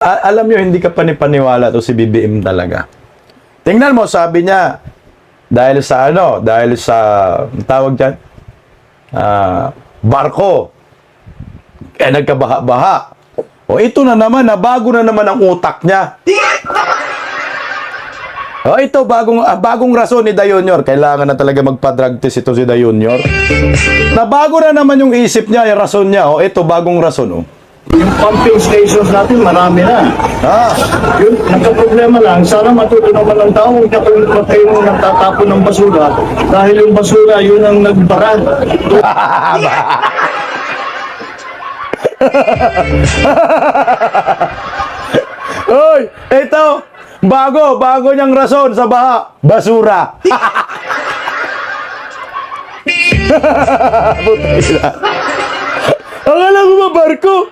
Alam nyo, hindi ka panipaniwala to si BBM talaga. Tingnan mo, sabi niya, dahil sa ang tawag dyan, barko, nagkabaha-baha. O ito na naman, bago na naman ang utak niya. O ito, bagong rason ni Da Junior. Kailangan na talaga magpa-drug test ito si Da Junior. Na bago na naman yung isip niya, yung rason niya. O ito, bagong rason. Yung pumping stations natin, marami na. Yun, nagka-problema lang. Sana matuto naman ng tao, huwag na kayong nagtatapon ng basura. Dahil yung basura, yun ang nagbarad. Oy, ito, bago niyang rason sa baha, basura. Akala ko ba barko?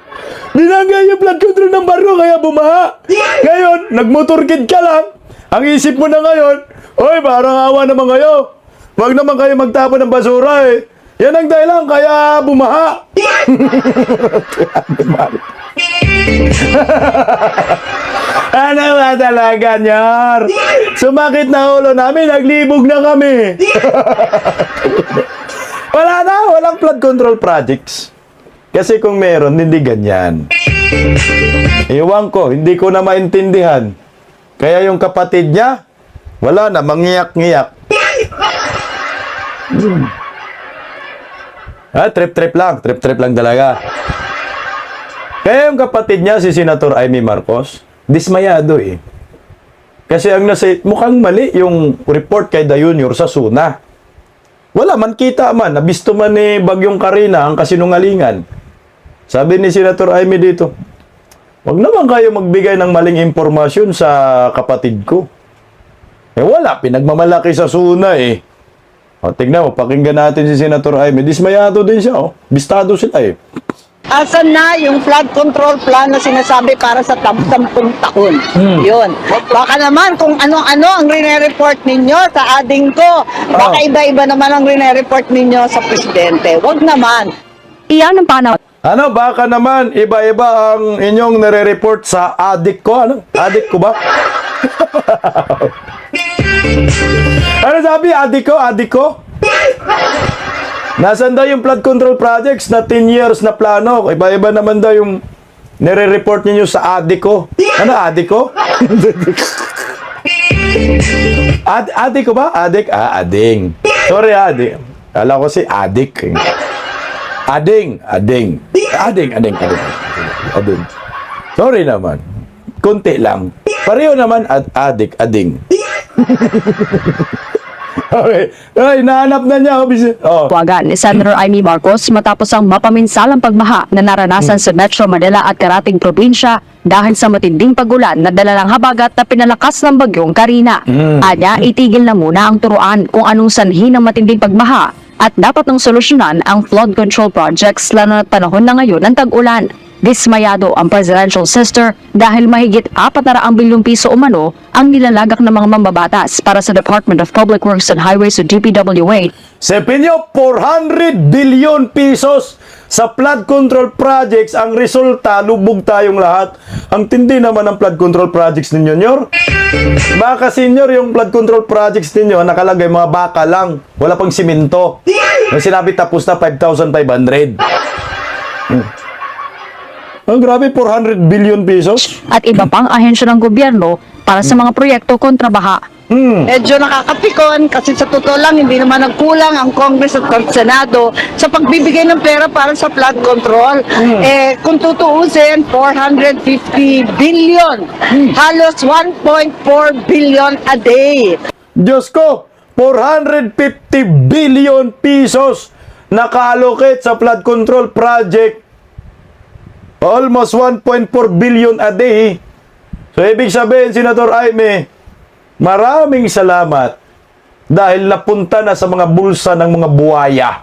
Binangga yung flood control ng barko kaya bumaha. Ngayon, nagmotorkid ka lang. Ang isip mo na ngayon, oy, parang awa naman kayo. Wag naman kayo magtapon ng basura eh. Yan ang dahilan kaya bumaha. Ano ba talaga, Nyar? Sumakit na ulo namin, naglibog na kami. Walang flood control projects. Kasi kung meron, hindi ganyan. Iwan ko, hindi ko na maintindihan. Kaya yung kapatid niya, wala na, mangiyak-ngiyak. Trip-trip lang talaga. Kaya yung kapatid niya, si Senator Amy Marcos, dismayado eh. Kasi ang mukhang mali yung report kay Da Junior sa SUNA. Wala man kita man, nabisto man ni Bagyong Karina ang kasinungalingan. Sabi ni Senator Amy dito, wag naman kayo magbigay ng maling impormasyon sa kapatid ko. Eh wala, pinagmamalaki sa SUNA eh. O, tignan mo, pakinggan natin si Senator Amy. Dismayado din siya, oh. Bistado sila eh. Asan na yung flood control plan na sinasabi para sa 10 taon? Yun. Baka naman kung ano-ano ang rine-report ninyo sa ading ko, baka iba-iba naman ang rine-report ninyo sa presidente. Wag naman. Iyan ang panahon. Ano, baka naman iba-iba ang inyong nare-report sa adik ko. Ano? Adik ko ba? Ano sabi? Adik ko? Nasaan daw yung flood control projects na 10 years na plano? Iba-iba naman daw yung nire-report ninyo sa adik ko. Ano, adik ko? Adik ko ba? Adik? Ading. Sorry, adik. Alam ko si adik. Ading. Sorry naman. Kunti lang. Pareho naman ading. Okay. Ay, nahanap na niya. Tuwagan ni Senator Amy Marcos matapos ang mapaminsalang pagbaha na naranasan sa Metro Manila at karating probinsya dahil sa matinding pagulan na dala ng habagat na pinalakas ng bagyong Karina. Anya, itigil na muna ang turuan kung anong sanhi ng matinding pagbaha at dapat nang solusyonan ang flood control projects lalo na panahon na ngayon ng tag-ulan. Dismayado ang presidential sister dahil mahigit 400 bilyong piso umano ang nilalagak ng mga mambabatas para sa Department of Public Works and Highways o DPWH. Sepinyo, 400 billion pesos sa flood control projects. Ang resulta, lubog tayong lahat. Ang tindi naman ng flood control projects ninyo, Nyor. Baka senior, yung flood control projects ninyo, nakalagay mga baka lang. Wala pang simento. Yung sinabi tapos na 5,500. Oh, grabe, 400 billion pesos. At iba pang ahensya ng gobyerno para sa mga proyekto kontra baha. Medyo nakakapikon kasi sa totoo lang hindi naman nagkulang ang Congress at Senado sa pagbibigay ng pera para sa flood control. Kung tutuusin, 450 billion. Halos 1.4 billion a day. Diyos ko, 450 billion pesos naka-allocate sa flood control project. Almost 1.4 billion a day. So, ibig sabihin, Senator Amy, maraming salamat dahil napunta na sa mga bulsa ng mga buhaya.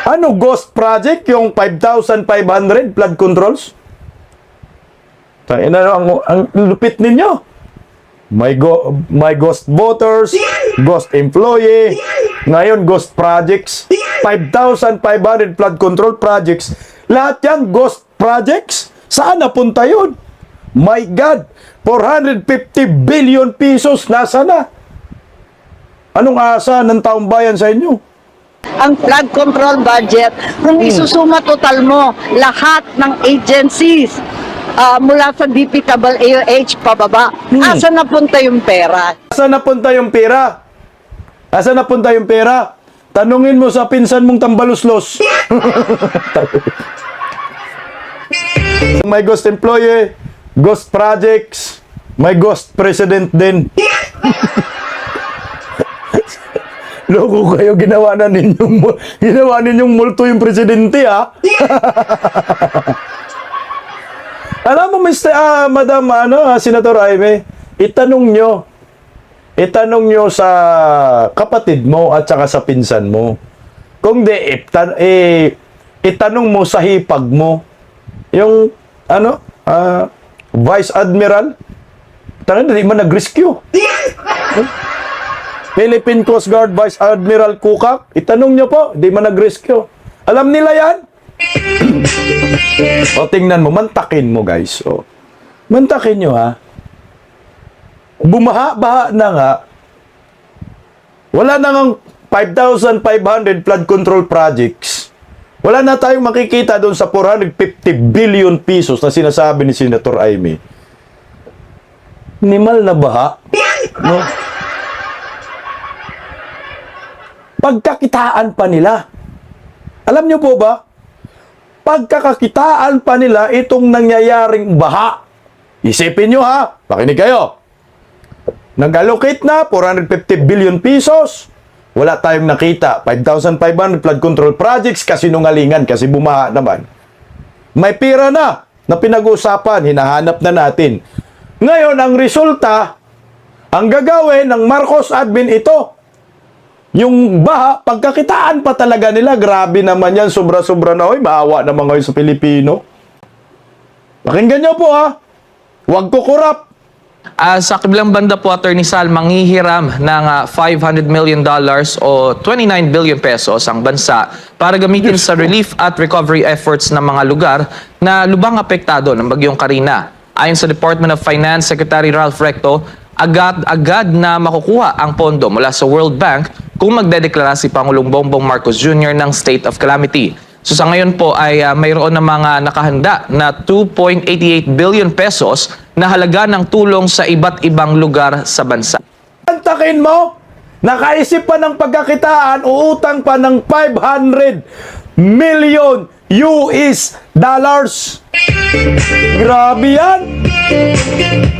Ano, ghost project? Yung 5,500 flood controls? Ang lupit ninyo. May ghost voters, ghost employee, ngayon ghost projects, 5,500 flood control projects. Lahat yan ghost projects. Saan napunta yun? My God! 450 billion pesos, nasa na? Anong asa ng taong bayan sa inyo? Ang flood control budget, kung isusuma total mo lahat ng agencies mula sa DPWH pababa, asa napunta yung pera? Asa napunta yung pera? Asa napunta yung pera? Tanungin mo sa pinsan mong tambaluslos. May ghost employee, ghost projects, may ghost president din. Loko kayo, ginawa ninyong multo yung presidente, ha? Alam mo, Madam, Senator Jaime, itanong nyo sa kapatid mo at saka sa pinsan mo. Kung di, itanong mo sa hipag mo, yung, Vice Admiral, tanong, di man nag-rescue. Philippine Coast Guard Vice Admiral Kukak, itanong nyo po, di man nag-rescue. Alam nila yan? O, tingnan mo, mantakin mo, guys. O, mantakin nyo, ha? Bumaha-baha na nga. Wala na ngang 5,500 flood control projects. Wala na tayong makikita doon sa 450 billion pesos na sinasabi ni Senator Jaime. Minimal na baha. No? Pagkakitaan pa nila. Alam nyo po ba? Pagkakakitaan pa nila itong nangyayaring baha. Isipin nyo, ha? Pakinig kayo. Nag-allocate na 450 billion pesos. Wala tayong nakita. 5,500 flood control projects, kasinungalingan kasi bumaha naman. May pira na pinag-uusapan, hinahanap na natin. Ngayon, ang resulta, ang gagawin ng Marcos admin ito. Yung baha, pagkakitaan pa talaga nila. Grabe naman yan, sobra-sobra na. Hoy, maawa naman ngayon sa Pilipino. Pakinggan nyo po, ha? Huwag kukurap. Sa kabilang banda po, Attorney Sal, manghihiram ng $500 million o 29 billion pesos ang bansa para gamitin sa relief at recovery efforts ng mga lugar na lubang apektado ng bagyong Karina. Ayon sa Department of Finance Secretary Ralph Recto, agad na makukuha ang pondo mula sa World Bank kung magdedeklara si Pangulong Bongbong Marcos Jr. ng state of calamity. So sa ngayon po ay mayroon na mga nakahanda na 2.88 billion pesos na halaga ng tulong sa iba't ibang lugar sa bansa. Antakin mo, nakaisip pa ng pagkakitaan, uutang pa ng 500 million US dollars. Grabe yan.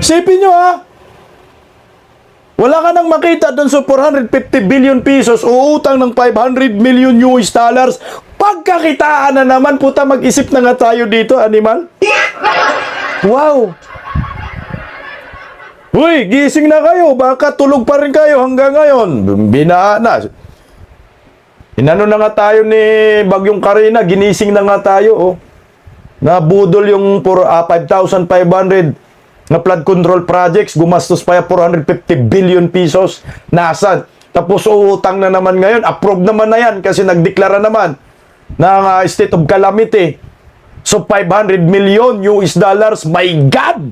Sipin nyo, ha? Wala ka nang makita dun sa 450 billion pesos, uutang ng 500 million US dollars. Pagkakitaan na naman, puta, mag-isip na nga tayo dito, animal. Wow. Uy, gising na kayo. Baka tulog pa rin kayo hanggang ngayon. Binaha na. Inano na nga tayo ni Bagyong Karina. Ginising na nga tayo. Oh. Nabudol yung 5,500 na flood control projects. Gumastos pa 450 billion pesos. Nasaan? Tapos uutang na naman ngayon. Approve naman na yan kasi nagdeklara naman ng state of calamity. So 500 million US dollars. My God!